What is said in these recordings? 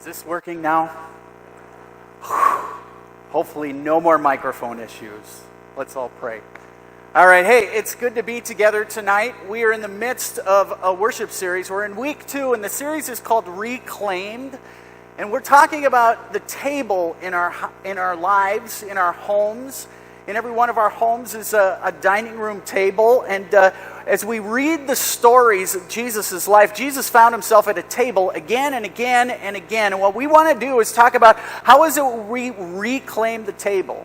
this working now? Hopefully no more microphone issues. Let's all pray. All right, hey, it's good to be together tonight. We are in the midst of a worship series. We're in week 2, and the series is called Reclaimed. And we're talking about the table in our lives, in our homes. In every one of our homes is a dining room table. And as we read the stories of Jesus' life, Jesus found himself at a table again and again and again. And what we want to do is talk about how is it we reclaim the table.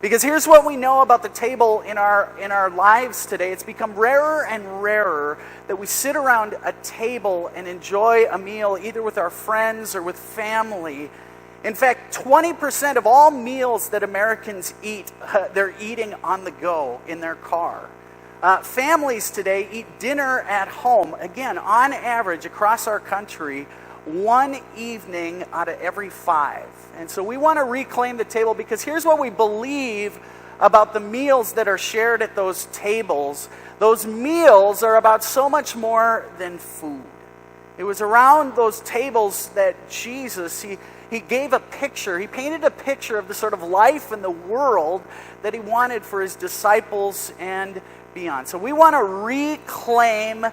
Because here's what we know about the table in our lives today. It's become rarer and rarer that we sit around a table and enjoy a meal either with our friends or with family. In fact, 20% of all meals that Americans eat, they're eating on the go in their car. Families today eat dinner at home, again, on average across our country, one evening out of every 5. And so we want to reclaim the table because here's what we believe about the meals that are shared at those tables. Those meals are about so much more than food. It was around those tables that Jesus, he gave a picture. He painted a picture of the sort of life and the world that he wanted for his disciples and beyond. So we want to reclaim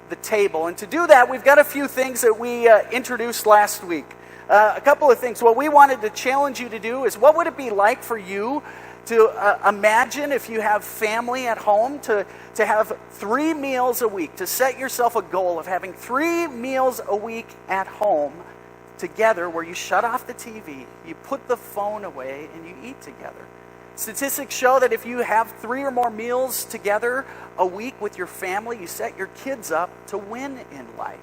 the table. And to do that, we've got a few things that we introduced last week. A couple of things. What we wanted to challenge you to do is what would it be like for you to imagine if you have family at home to have 3 meals a week, to set yourself a goal of having 3 meals a week at home together where you shut off the TV, you put the phone away, and you eat together. Statistics show that if you have 3 or more meals together a week with your family, you set your kids up to win in life.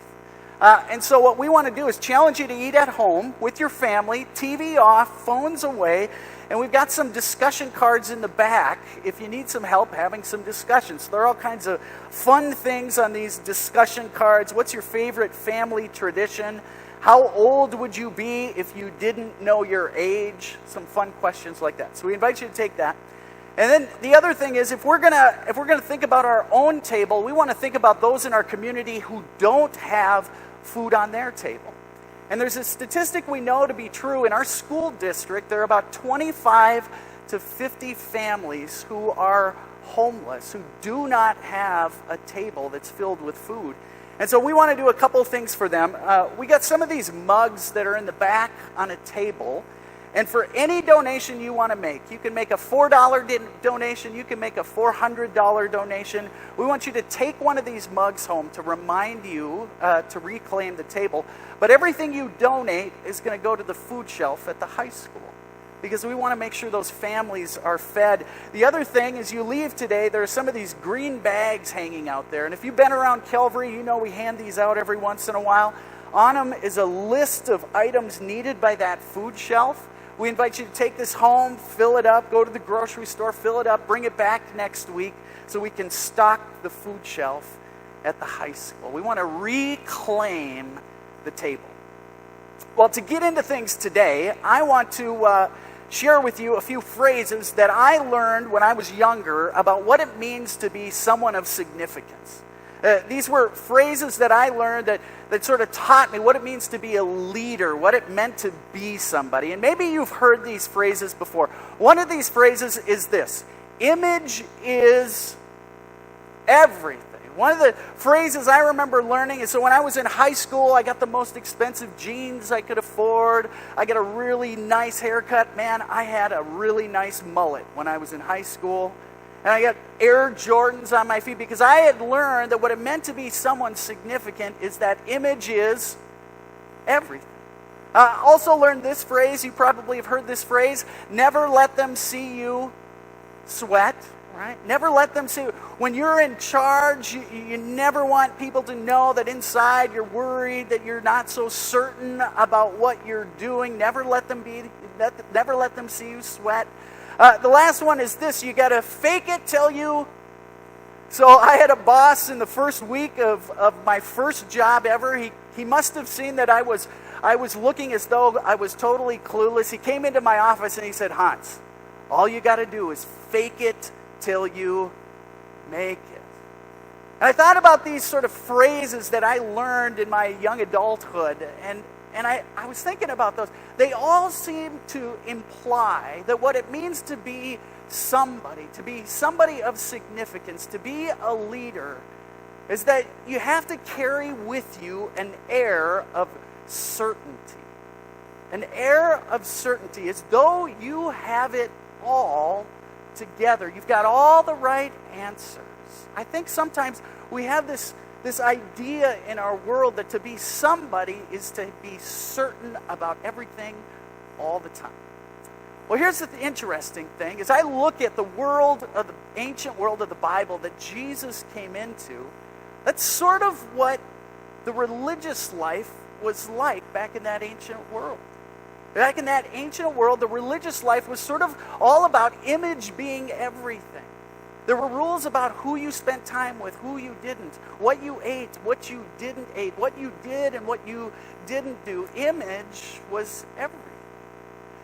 And so what we want to do is challenge you to eat at home with your family, TV off, phones away, and we've got some discussion cards in the back if you need some help having some discussions. There are all kinds of fun things on these discussion cards. What's your favorite family tradition? How old would you be if you didn't know your age? Some fun questions like that. So we invite you to take that. And then the other thing is, if we're gonna think about our own table, we want to think about those in our community who don't have food on their table. And there's a statistic we know to be true. In our school district, there are about 25 to 50 families who are homeless, who do not have a table that's filled with food. And so we want to do a couple of things for them. We got some of these mugs that are in the back on a table. And for any donation you want to make, you can make a $4 donation, you can make a $400 donation. We want you to take one of these mugs home to remind you to reclaim the table. But everything you donate is going to go to the food shelf at the high school, because we want to make sure those families are fed. The other thing is, you leave today, there are some of these green bags hanging out there. And if you've been around Calvary, you know we hand these out every once in a while. On them is a list of items needed by that food shelf. We invite you to take this home, fill it up, go to the grocery store, fill it up, bring it back next week so we can stock the food shelf at the high school. We want to reclaim the table. Well, to get into things today, I want to share with you a few phrases that I learned when I was younger about what it means to be someone of significance. These were phrases that I learned that sort of taught me what it means to be a leader, what it meant to be somebody. And maybe you've heard these phrases before. One of these phrases is this: image is everything. One of the phrases I remember learning is, so when I was in high school, I got the most expensive jeans I could afford. I got a really nice haircut. Man, I had a really nice mullet when I was in high school. And I got Air Jordans on my feet because I had learned that what it meant to be someone significant is that image is everything. I also learned this phrase. You probably have heard this phrase: never let them see you sweat. Right? Never let them see. When you're in charge, you never want people to know that inside you're worried, that you're not so certain about what you're doing. Never let them see you sweat. The last one is this: you got to fake it till you. So I had a boss in the first week of my first job ever. He must have seen that I was looking as though I was totally clueless. He came into my office and he said, "Hans, all you got to do is fake it till you make it." And I thought about these sort of phrases that I learned in my young adulthood, and And I was thinking about those. They all seem to imply that what it means to be somebody of significance, to be a leader, is that you have to carry with you an air of certainty. An air of certainty, as though you have it all together. You've got all the right answers. I think sometimes we have this idea in our world that to be somebody is to be certain about everything all the time. Well, here's the interesting thing. As I look at the ancient world of the Bible that Jesus came into, that's sort of what the religious life was like back in that ancient world. Back in that ancient world, the religious life was sort of all about image being everything. There were rules about who you spent time with, who you didn't, what you ate, what you didn't eat, what you did and what you didn't do. Image was everything.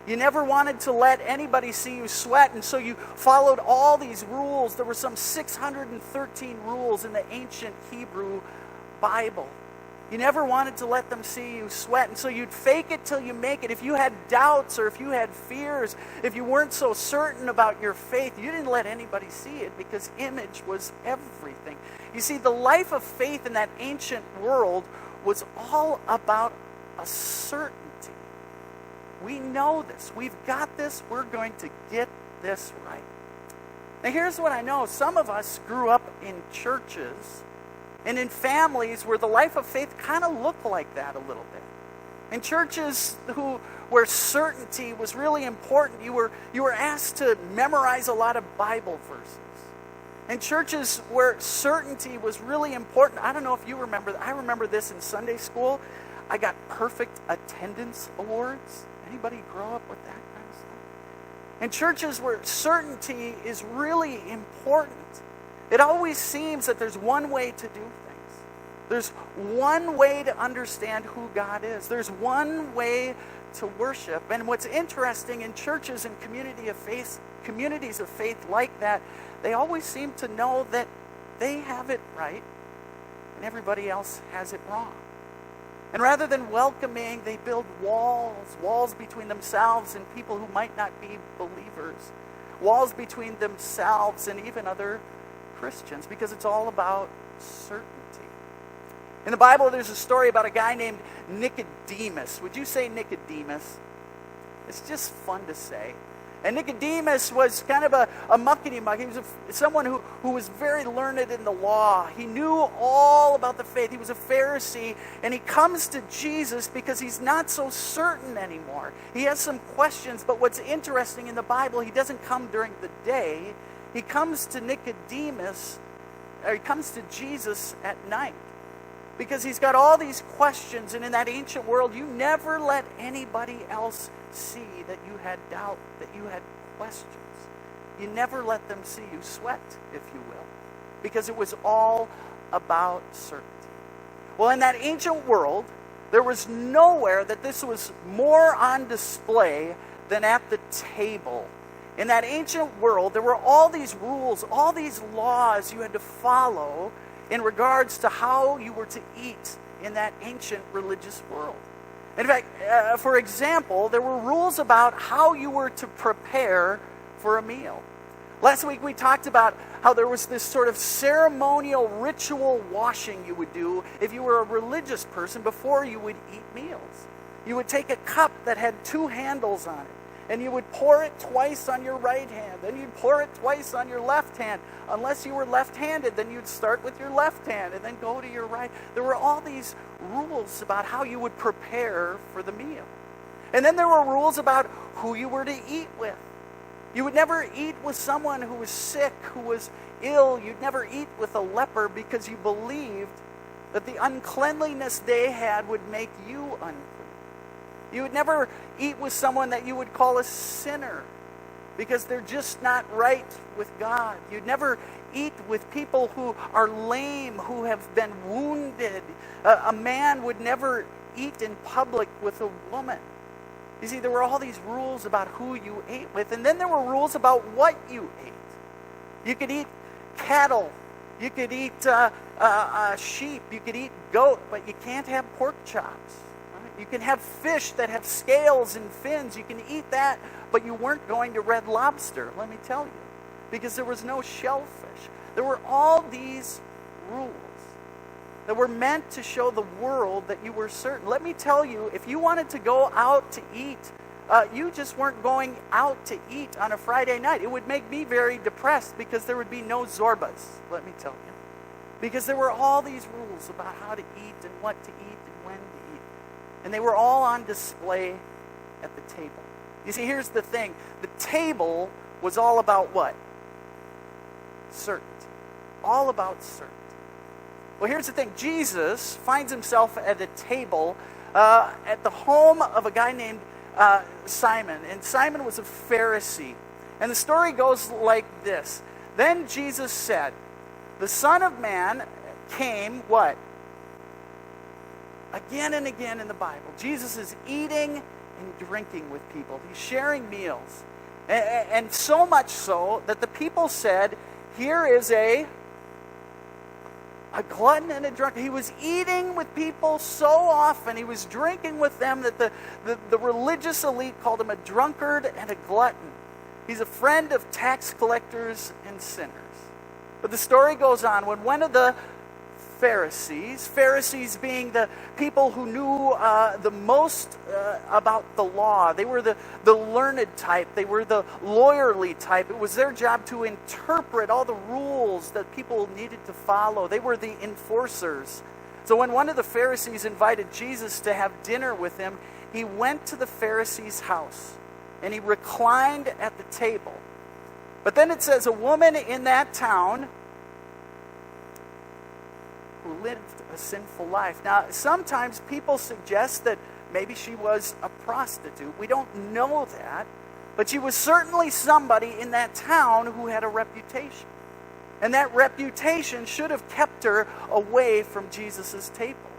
You never wanted to let anybody see you sweat, and so you followed all these rules. There were some 613 rules in the ancient Hebrew Bible. You never wanted to let them see you sweat, and so you'd fake it till you make it. If you had doubts or if you had fears, if you weren't so certain about your faith, you didn't let anybody see it because image was everything. You see, the life of faith in that ancient world was all about a certainty. We know this. We've got this. We're going to get this right. Now, here's what I know. Some of us grew up in churches and in families where the life of faith kind of looked like that a little bit. In churches where certainty was really important, you were asked to memorize a lot of Bible verses. In churches where certainty was really important, I don't know if you remember, I remember this in Sunday school. I got perfect attendance awards. Anybody grow up with that kind of stuff? In churches where certainty is really important, it always seems that there's one way to do things. There's one way to understand who God is. There's one way to worship. And what's interesting in churches and communities of faith like that, they always seem to know that they have it right and everybody else has it wrong. And rather than welcoming, they build walls between themselves and people who might not be believers, walls between themselves and even other Christians, because it's all about certainty. In the Bible, there's a story about a guy named Nicodemus. Would you say Nicodemus? It's just fun to say. And Nicodemus was kind of a muckety-muck. He was someone who was very learned in the law. He knew all about the faith. He was a Pharisee, and he comes to Jesus because he's not so certain anymore. He has some questions, but what's interesting in the Bible, he doesn't come during the day. He comes to Jesus at night because he's got all these questions, and in that ancient world, you never let anybody else see that you had doubt, that you had questions. You never let them see you sweat, if you will, because it was all about certainty. Well, in that ancient world, there was nowhere that this was more on display than at the table. In that ancient world, there were all these rules, all these laws you had to follow in regards to how you were to eat in that ancient religious world. In fact, for example, there were rules about how you were to prepare for a meal. Last week we talked about how there was this sort of ceremonial ritual washing you would do if you were a religious person before you would eat meals. You would take a cup that had two handles on it, and you would pour it twice on your right hand, then you'd pour it twice on your left hand. Unless you were left-handed, then you'd start with your left hand and then go to your right. There were all these rules about how you would prepare for the meal. And then there were rules about who you were to eat with. You would never eat with someone who was sick, who was ill. You'd never eat with a leper because you believed that the uncleanliness they had would make you unclean. You would never eat with someone that you would call a sinner because they're just not right with God. You'd never eat with people who are lame, who have been wounded. A man would never eat in public with a woman. You see, there were all these rules about who you ate with, and then there were rules about what you ate. You could eat cattle, you could eat sheep, you could eat goat, but you can't have pork chops. Right? You can have fish that have scales and fins. You can eat that, but you weren't going to Red Lobster, let me tell you, because there was no shellfish. There were all these rules that were meant to show the world that you were certain. Let me tell you, if you wanted to go out to eat, you just weren't going out to eat on a Friday night. It would make me very depressed because there would be no Zorbas, let me tell you. Because there were all these rules about how to eat and what to eat and when to eat. And they were all on display at the table. You see, here's the thing. The table was all about what? Certainty. All about certainty. Well, here's the thing. Jesus finds himself at a table at the home of a guy named Simon. And Simon was a Pharisee. And the story goes like this. Then Jesus said, the Son of Man came, what? Again and again in the Bible. Jesus is eating and drinking with people. He's sharing meals. And so much so that the people said, here is a glutton and a drunkard. He was eating with people so often, he was drinking with them, that the religious elite called him a drunkard and a glutton. He's a friend of tax collectors and sinners. But the story goes on, when one of the Pharisees being the people who knew the most about the law. They were the learned type. They were the lawyerly type. It was their job to interpret all the rules that people needed to follow. They were the enforcers. So when one of the Pharisees invited Jesus to have dinner with him, he went to the Pharisee's house and he reclined at the table. But then it says a woman in that town who lived a sinful life. Now, sometimes people suggest that maybe she was a prostitute. We don't know that. But she was certainly somebody in that town who had a reputation. And that reputation should have kept her away from Jesus' table.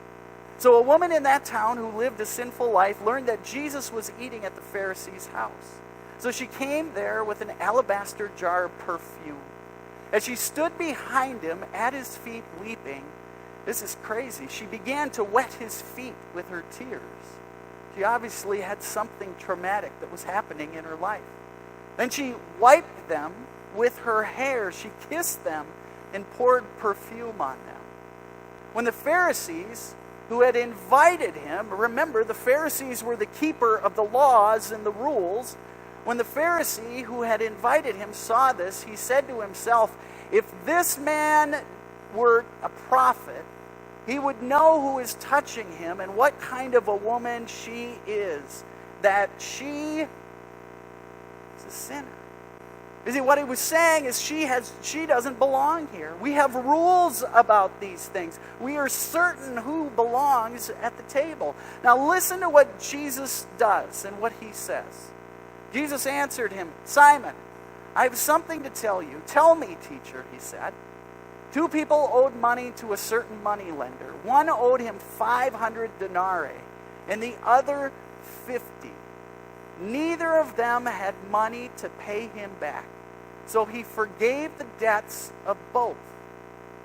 So a woman in that town who lived a sinful life learned that Jesus was eating at the Pharisee's house. So she came there with an alabaster jar of perfume. As she stood behind him at his feet weeping, this is crazy, she began to wet his feet with her tears. She obviously had something traumatic that was happening in her life. Then she wiped them with her hair. She kissed them and poured perfume on them. When the Pharisees who had invited him, remember the Pharisees were the keeper of the laws and the rules. When the Pharisee who had invited him saw this, he said to himself, if this man were a prophet, he would know who is touching him and what kind of a woman she is, that she is a sinner. You see, what he was saying is she doesn't belong here. We have rules about these things. We are certain who belongs at the table. Now listen to what Jesus does and what he says. Jesus answered him, Simon, I have something to tell you. Tell me, teacher, he said. 2 people owed money to a certain moneylender. One owed him 500 denarii, and the other 50. Neither of them had money to pay him back. So he forgave the debts of both.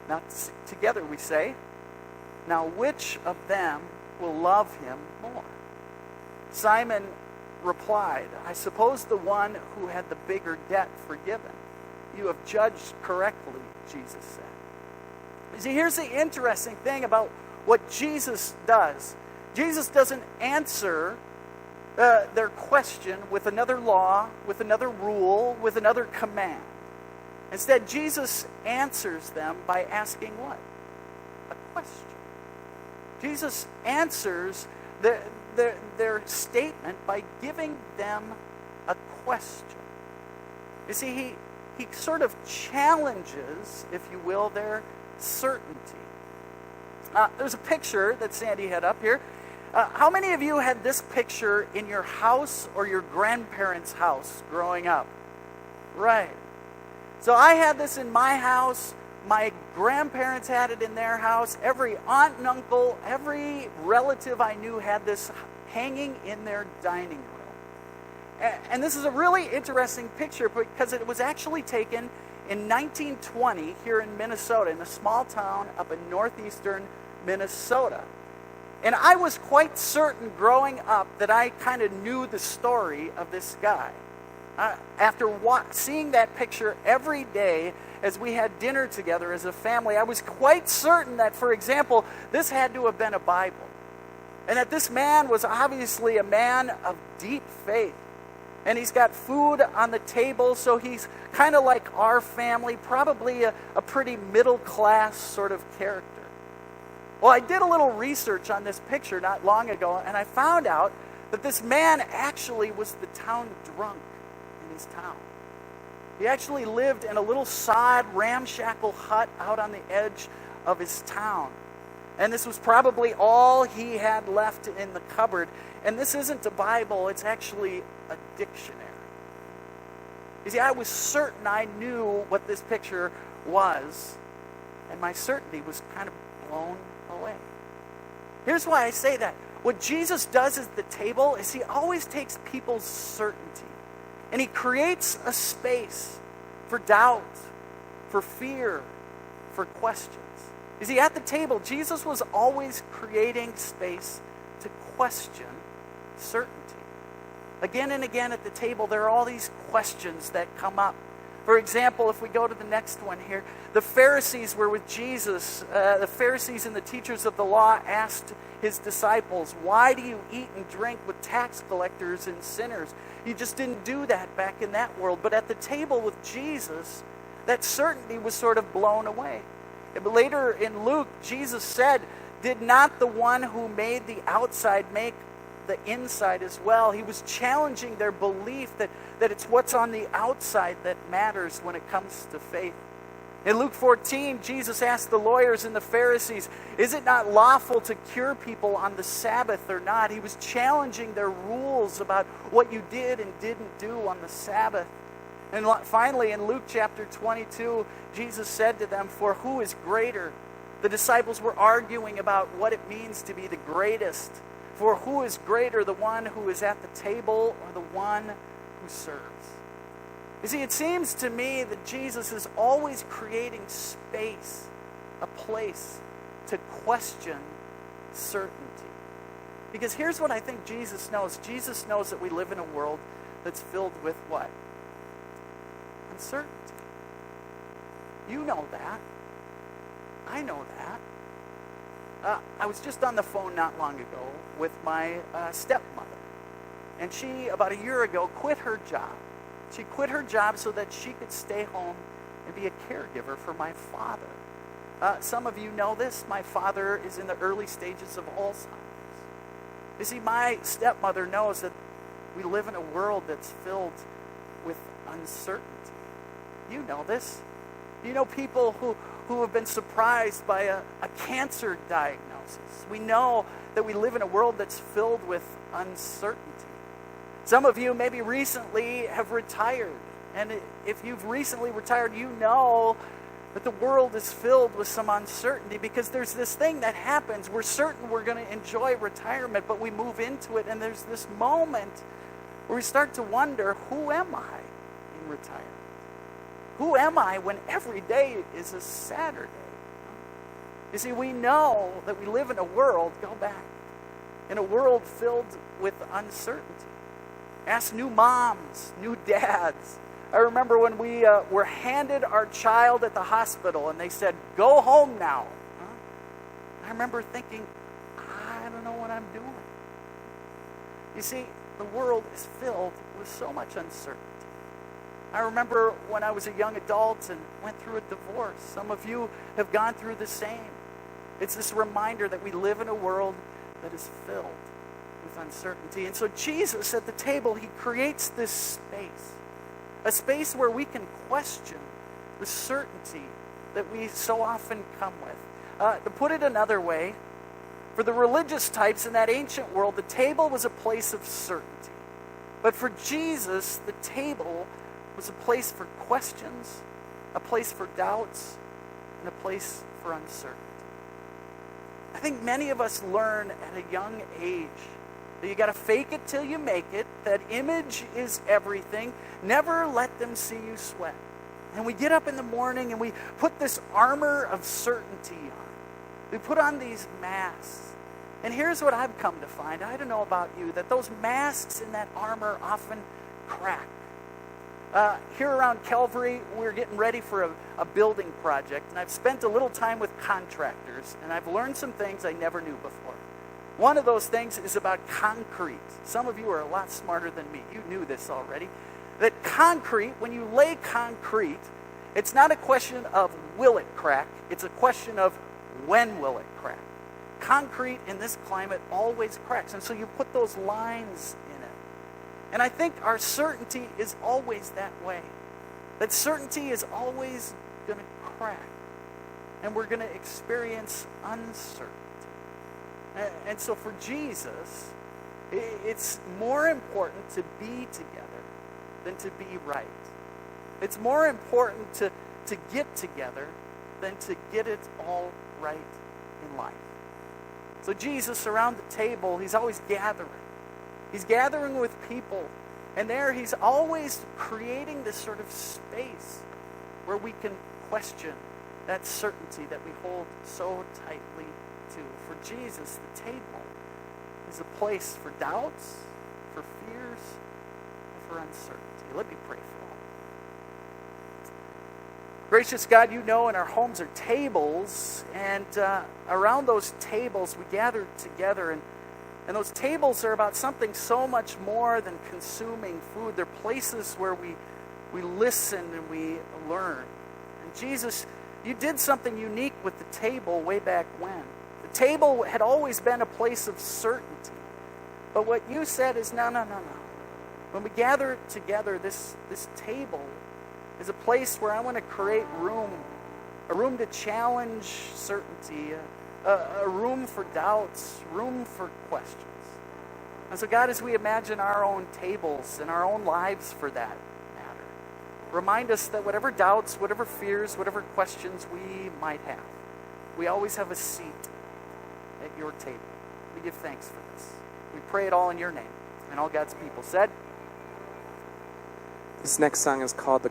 Now, together we say, now which of them will love him more? Simon replied, I suppose the one who had the bigger debt forgiven. You have judged correctly, Jesus said. You see, here's the interesting thing about what Jesus does. Jesus doesn't answer their question with another law, with another rule, with another command. Instead, Jesus answers them by asking what? A question. Jesus answers their statement by giving them a question. You see, he sort of challenges, if you will, their certainty. There's a picture that Sandy had up here. How many of you had this picture in your house or your grandparents' house growing up? Right. So I had this in my house. My grandparents had it in their house. Every aunt and uncle, every relative I knew had this hanging in their dining room. And this is a really interesting picture because it was actually taken in 1920 here in Minnesota, in a small town up in northeastern Minnesota. And I was quite certain growing up that I kind of knew the story of this guy. After seeing that picture every day as we had dinner together as a family, I was quite certain that, for example, this had to have been a Bible. And that this man was obviously a man of deep faith. And he's got food on the table, so he's kind of like our family, probably a pretty middle-class sort of character. Well, I did a little research on this picture not long ago, and I found out that this man actually was the town drunk in his town. He actually lived in a little sod, ramshackle hut out on the edge of his town. And this was probably all he had left in the cupboard. And this isn't a Bible, it's actually a dictionary. You see, I was certain I knew what this picture was, and my certainty was kind of blown away. Here's why I say that. What Jesus does at the table is he always takes people's certainty, and he creates a space for doubt, for fear, for questions. You see, at the table, Jesus was always creating space to question certainty. Again and again at the table, there are all these questions that come up. For example, if we go to the next one here, the Pharisees were with Jesus. The Pharisees and the teachers of the law asked his disciples, "Why do you eat and drink with tax collectors and sinners?" You just didn't do that back in that world. But at the table with Jesus, that certainty was sort of blown away. But later in Luke, Jesus said, "Did not the one who made the outside make the inside as well?" He was challenging their belief that it's what's on the outside that matters when it comes to faith. In Luke 14, Jesus asked the lawyers and the Pharisees, "Is it not lawful to cure people on the Sabbath or not?" He was challenging their rules about what you did and didn't do on the Sabbath. And finally, in Luke chapter 22, Jesus said to them, "For who is greater?" The disciples were arguing about what it means to be the greatest. For who is greater, the one who is at the table or the one who serves? You see, it seems to me that Jesus is always creating space, a place to question certainty. Because here's what I think Jesus knows. Jesus knows that we live in a world that's filled with what? Uncertainty. You know that. I know that. I was just on the phone not long ago with my stepmother. And she, about a year ago, quit her job. She quit her job so that she could stay home and be a caregiver for my father. Some of you know this. My father is in the early stages of Alzheimer's. You see, my stepmother knows that we live in a world that's filled with uncertainty. You know this. You know people who have been surprised by a cancer diagnosis. We know that we live in a world that's filled with uncertainty. Some of you maybe recently have retired. And if you've recently retired, you know that the world is filled with some uncertainty because there's this thing that happens. We're certain we're going to enjoy retirement, but we move into it, and there's this moment where we start to wonder, who am I in retirement? Who am I when every day is a Saturday? You see, we know that we live in a world, go back, in a world filled with uncertainty. Ask new moms, new dads. I remember when we were handed our child at the hospital and they said, "Go home now." I remember thinking, I don't know what I'm doing. You see, the world is filled with so much uncertainty. I remember when I was a young adult and went through a divorce. Some of you have gone through the same. It's this reminder that we live in a world that is filled with uncertainty. And so Jesus at the table, he creates this space. A space where we can question the certainty that we so often come with. To put it another way, for the religious types in that ancient world, the table was a place of certainty. But for Jesus, the table was a place for questions, a place for doubts, and a place for uncertainty. I think many of us learn at a young age that you got to fake it till you make it, that image is everything, never let them see you sweat. And we get up in the morning and we put this armor of certainty on. We put on these masks. And here's what I've come to find. I don't know about you, that those masks and that armor often crack. Here around Calvary, we're getting ready for a building project, and I've spent a little time with contractors, and I've learned some things I never knew before. One of those things is about concrete. Some of you are a lot smarter than me. You knew this already. That concrete, when you lay concrete, it's not a question of will it crack, it's a question of when will it crack. Concrete in this climate always cracks, and so you put those lines in it. And I think our certainty is always that way. That certainty is always going to crack, and we're going to experience uncertainty. And so for Jesus, it's more important to be together than to be right. It's more important to get together than to get it all right in life. So Jesus, around the table, he's always gathering. He's gathering with people. And there he's always creating this sort of space where we can question that certainty that we hold so tightly to. For Jesus, the table is a place for doubts, for fears, and for uncertainty. Let me pray for all. Gracious God, you know in our homes are tables, and around those tables we gather together, and those tables are about something so much more than consuming food. They're places where we listen and we learn. And Jesus, you did something unique with the table way back when. The table had always been a place of certainty. But what you said is, no. When we gather together, this table is a place where I want to create room, a room to challenge certainty, a room for doubts, room for questions. And so God, as we imagine our own tables and our own lives for that matter, remind us that whatever doubts, whatever fears, whatever questions we might have, we always have a seat at your table. We give thanks for this. We pray it all in your name. And all God's people said. This next song is called The